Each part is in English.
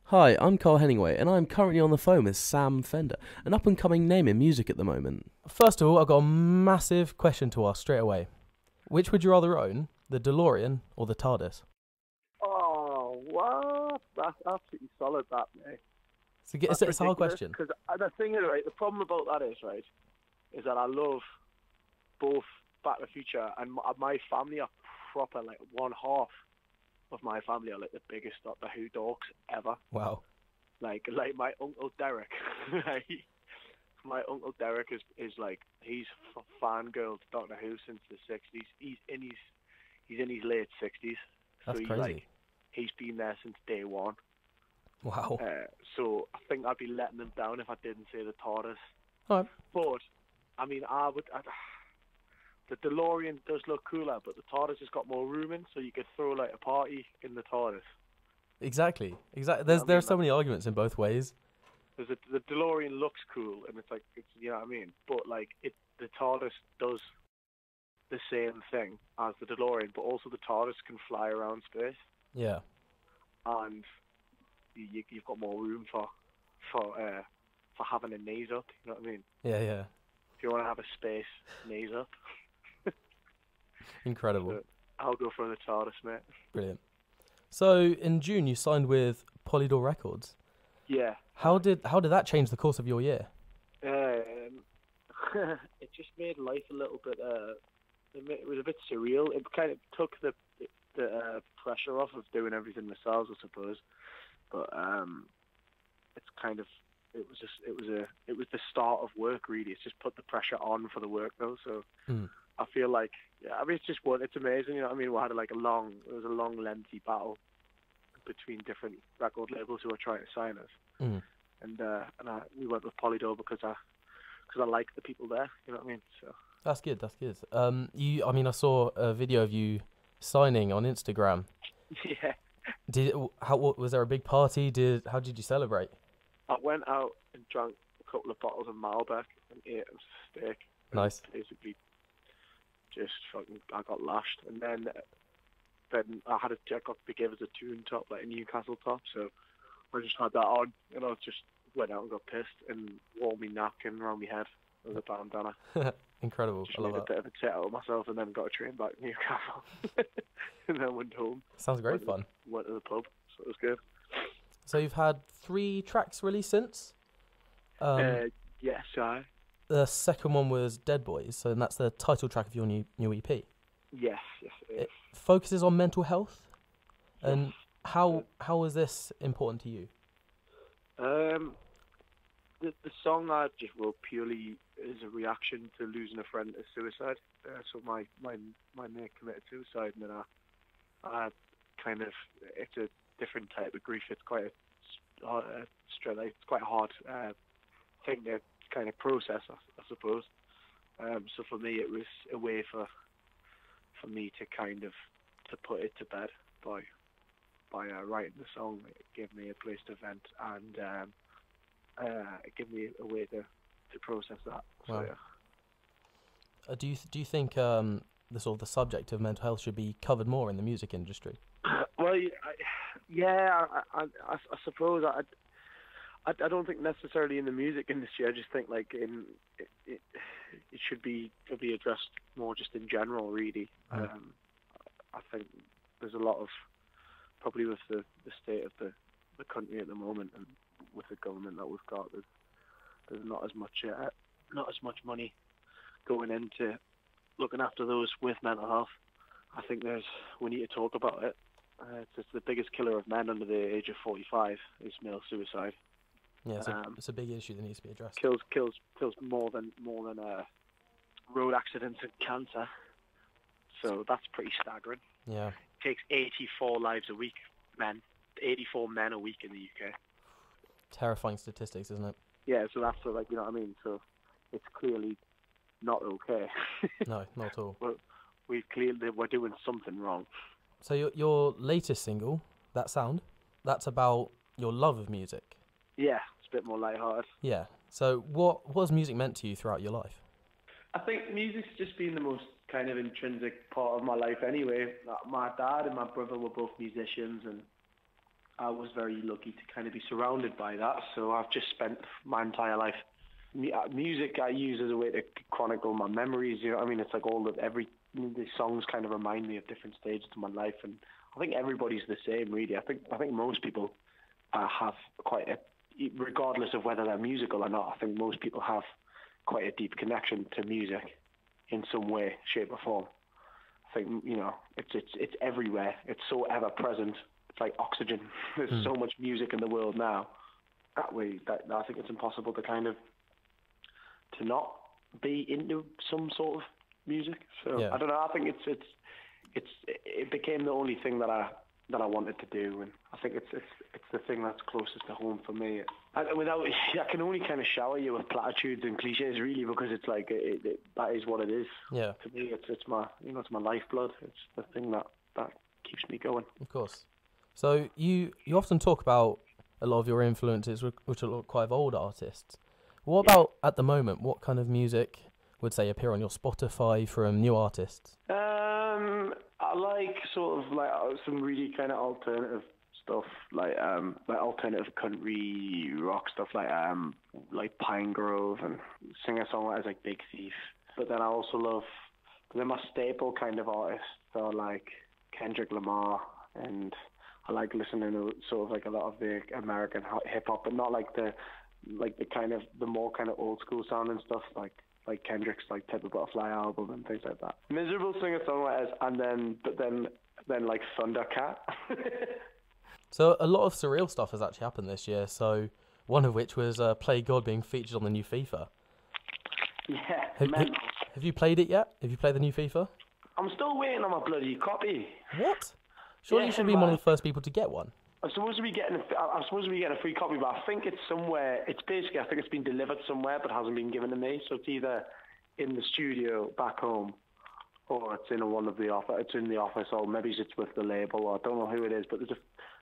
Hi, I'm Carl Henningway, and I'm currently on the phone with Sam Fender, an up-and-coming name in music at the moment. First of all, I've got a massive question to ask straight away. Which would you rather own, the DeLorean or the TARDIS? Oh, what? That's absolutely solid, that, mate. It's a hard question. Because the thing is, right, the problem about that is, right, is that I love both Back to the Future and my family are proper, like, one half of my family are, like, the biggest Doctor Who dogs ever. Wow. Like my Uncle Derek. My Uncle Derek is like, he's fangirled Doctor Who since the 60s. He's in his late 60s. That's so crazy. He's been there since day one. Wow. So I think I'd be letting them down if I didn't say the TARDIS. All right. But I mean, the DeLorean does look cooler, but the TARDIS has got more room in, so you could throw like a party in the TARDIS. Exactly. There There's so many arguments in both ways. Because the DeLorean looks cool, and it's you know what I mean. But like the TARDIS does the same thing as the DeLorean, but also the TARDIS can fly around space, Yeah. and you've got more room for having a nose up. You know what I mean? Yeah. If you want to have a space nose up, Incredible. so I'll go for the TARDIS, mate. Brilliant. So in June you signed with Polydor Records. Yeah. How did that change the course of your year? It just made life a little bit. It was a bit surreal. It kind of took the pressure off of doing everything myself, I suppose. But it's kind of it was the start of work, really. It's just put the pressure on for the work though. So I feel like, yeah, I mean, it's amazing. You know what I mean? We had it was a long, lengthy battle between different record labels who were trying to sign us. And we went with Polydor because I like the people there. You know what I mean? So That's good. I saw a video of you signing on Instagram. yeah. What was there a big party? How did you celebrate? I went out and drank a couple of bottles of Malbec and ate a steak. Nice. Basically, just fucking, I got lashed, and then I got to be given a tune top, like a Newcastle top, so I just had that on, and I just went out and got pissed and wore me napkin around my head with a bandana. Incredible. Just I love made a that. bit of a tit out of myself, and then got a train back to Newcastle, and then went home. Sounds great fun. Went to the pub, so it was good. So you've had 3 tracks released since? Yes, I. The second one was Dead Boys, so that's the title track of your new EP. Yes, it is. It focuses on mental health. Yes. And how is this important to you? The song I just wrote purely is a reaction to losing a friend to suicide. So my mate committed suicide, and then I kind of, it's a different type of grief. It's quite it's quite a hard thing to kind of process, I suppose. So for me, it was a way for me to kind of to put it to bed by writing the song. It gave me a place to vent, and it gave me a way to process that. So, Wow. yeah. Do you think the subject of mental health should be covered more in the music industry? Well, I suppose I don't think necessarily in the music industry. I just think like it should be addressed more just in general, really. I think there's a lot of, probably with the state of the country at the moment, and with the government that we've got, there's not as much money going into looking after those with mental health. I think we need to talk about it. It's the biggest killer of men under the age of 45 is male suicide. Yeah, it's a big issue that needs to be addressed. Kills more than road accidents and cancer. So that's pretty staggering. Yeah. It takes 84 lives a week, men. 84 men a week in the UK. Terrifying statistics, isn't it? Yeah, so that's like, you know what I mean? So it's clearly not okay. No, not at all. We're doing something wrong. So your latest single, That Sound, that's about your love of music. Yeah, it's a bit more lighthearted. Yeah. So what has music meant to you throughout your life? I think music's just been the most kind of intrinsic part of my life anyway. My dad and my brother were both musicians, and I was very lucky to kind of be surrounded by that. So I've just spent my entire life. Music I use as a way to chronicle my memories. You know what I mean? It's like the songs kind of remind me of different stages of my life, and I think everybody's the same, really. I think most people have quite a, regardless of whether they're musical or not, I think most people have quite a deep connection to music in some way, shape, or form. I think, you know, it's everywhere. It's so ever present. It's like oxygen. There's so much music in the world now. That way, I think it's impossible to kind of to not be into some sort of music. So yeah. I don't know. I think it became the only thing that I wanted to do, and I think it's the thing that's closest to home for me. I can only kind of shower you with platitudes and cliches, really, because it's like that is what it is. Yeah. To me, it's my it's my lifeblood. It's the thing that keeps me going. Of course. So you often talk about a lot of your influences, which are quite old artists. What about at the moment? What kind of music would say appear on your Spotify from new artists? I like sort of like some really kind of alternative stuff, like alternative country rock stuff, like Pine Grove, and singer-songwriters like Big Thief. But then I also love, then my staple kind of artists are like Kendrick Lamar, and I like listening to sort of like a lot of the American hip hop, but not like the kind of the more kind of old school sounding stuff, like Kendrick's like Type of Butterfly album and things like that. Miserable singer-songwriters, and then like Thundercat. So a lot of surreal stuff has actually happened this year. So one of which was Play God being featured on the new FIFA. Yeah, have you played it yet? Have you played the new FIFA? I'm still waiting on my bloody copy. What? Surely you should be one of the first people to get one. I'm supposed to be getting a free copy, but I think it's somewhere. It's basically, I think it's been delivered somewhere, but hasn't been given to me. So it's either in the studio back home, or it's in It's in the office, or maybe it's with the label. Or I don't know who it is, but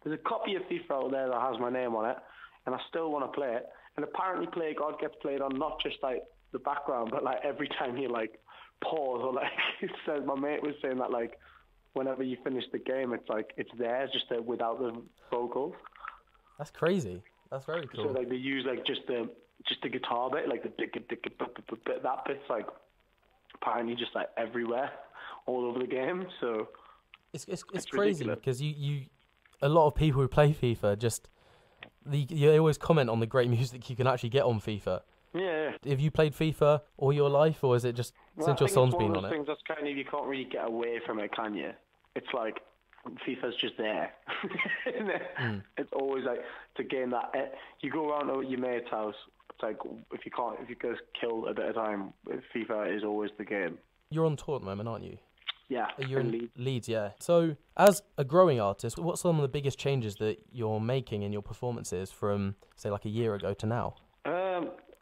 there's a copy of FIFA out there that has my name on it, and I still want to play it. And apparently, Play God gets played on not just like the background, but like every time you like pause or like it says. My mate was saying that like, whenever you finish the game, it's like it's there, just without the vocals. That's crazy. That's very cool. So like they use like just the guitar bit, like the bit. That bit's like apparently just like everywhere, all over the game. So it's crazy because you a lot of people who play FIFA you always comment on the great music you can actually get on FIFA. Yeah. Have you played FIFA all your life, or is it just since your son's been on it? I think that's kind of, you can't really get away from it, can you? It's like FIFA's just there. It's always like, it's a game that you go around to your mate's house. It's like if you go kill a bit of time, FIFA is always the game. You're on tour at the moment, aren't you? Yeah. You're in Leeds, yeah. So as a growing artist, what's some of the biggest changes that you're making in your performances from say like a year ago to now?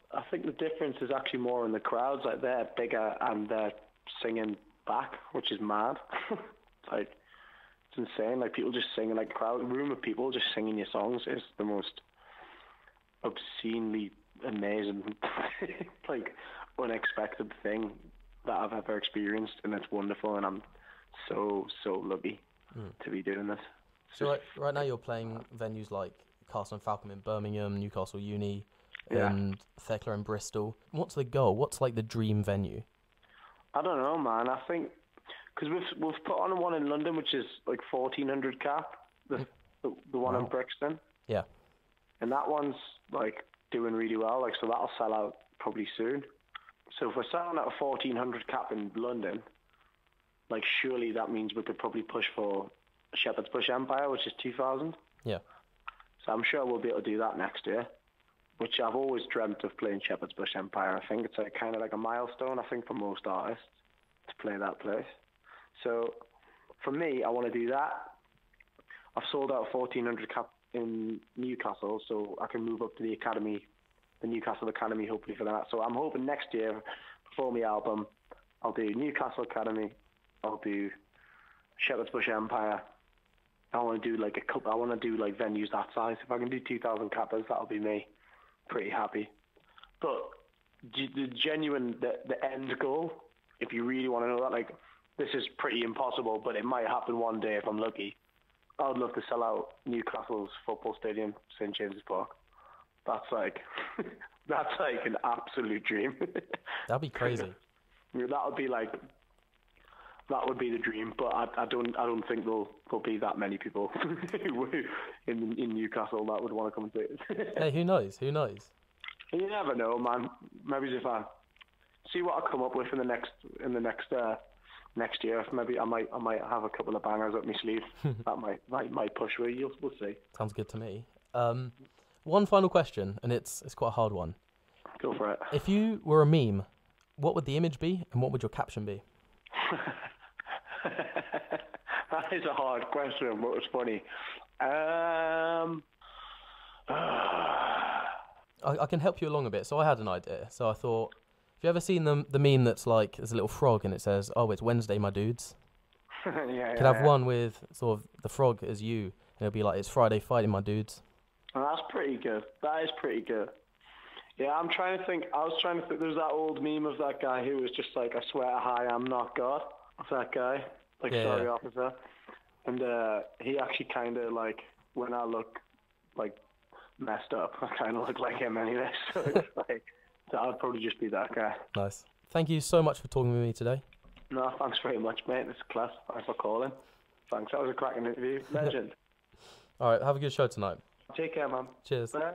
I think the difference is actually more in the crowds. Like they're bigger and they're singing back, which is mad. Like it's insane. Like people just singing, like room of people just singing your songs is the most obscenely amazing, like unexpected thing that I've ever experienced, and it's wonderful. And I'm so lucky to be doing this. So right now you're playing venues like Castle and Falcon in Birmingham, Newcastle Uni. And Thekla in Bristol. What's the goal? What's like the dream venue? I don't know, man. I think because we've put on one in London, which is like 1,400 cap, the one in Brixton. Yeah. And that one's like doing really well. Like so that'll sell out probably soon. So if we're selling at a 1,400 cap in London, like surely that means we could probably push for Shepherd's Bush Empire, which is 2,000. Yeah. So I'm sure we'll be able to do that next year. Which I've always dreamt of playing Shepherd's Bush Empire. I think it's like kind of like a milestone, I think, for most artists to play that place. So for me, I want to do that. I've sold out 1,400 cap in Newcastle, so I can move up to the Academy, the Newcastle Academy, hopefully for that. So I'm hoping next year, before my album, I'll do Newcastle Academy, I'll do Shepherd's Bush Empire. I want to do like I want to do like venues that size. If I can do 2,000 cappers, that'll be me. Pretty happy. But the genuine, the end goal, if you really want to know that, like, this is pretty impossible, but it might happen one day if I'm lucky. I would love to sell out Newcastle's football stadium, St James's Park. That's like that's like an absolute dream. That'd be crazy. That would be the dream, but I don't think there'll be that many people in Newcastle that would want to come and see it. Hey, who knows? Who knows? You never know, man. Maybe if I see what I come up with in the next year, maybe I might have a couple of bangers up my sleeve. That might push me. We'll see. Sounds good to me. One final question, and it's quite a hard one. Go for it. If you were a meme, what would the image be, and what would your caption be? That is a hard question, but it's funny. I can help you along a bit. So I had an idea. So I thought, have you ever seen the meme that's like, there's a little frog and it says, "Oh, it's Wednesday, my dudes." Could have one with sort of the frog as you, and it'll be like, "It's Friday, fighting my dudes." Oh, that's pretty good. That is pretty good. Yeah, I'm trying to think. I was trying to think. There's that old meme of that guy who was just like, "I swear to hi, I'm not God." What's that guy? Like, yeah, sorry, officer. And he actually kind of like, when I look like messed up, I kind of look like him anyway. So it's like, so I'd probably just be that guy. Nice. Thank you so much for talking with me today. No, thanks very much, mate. It's class. Thanks for calling. Thanks. That was a cracking interview. Legend. All right, have a good show tonight. Take care, man. Cheers. Bye.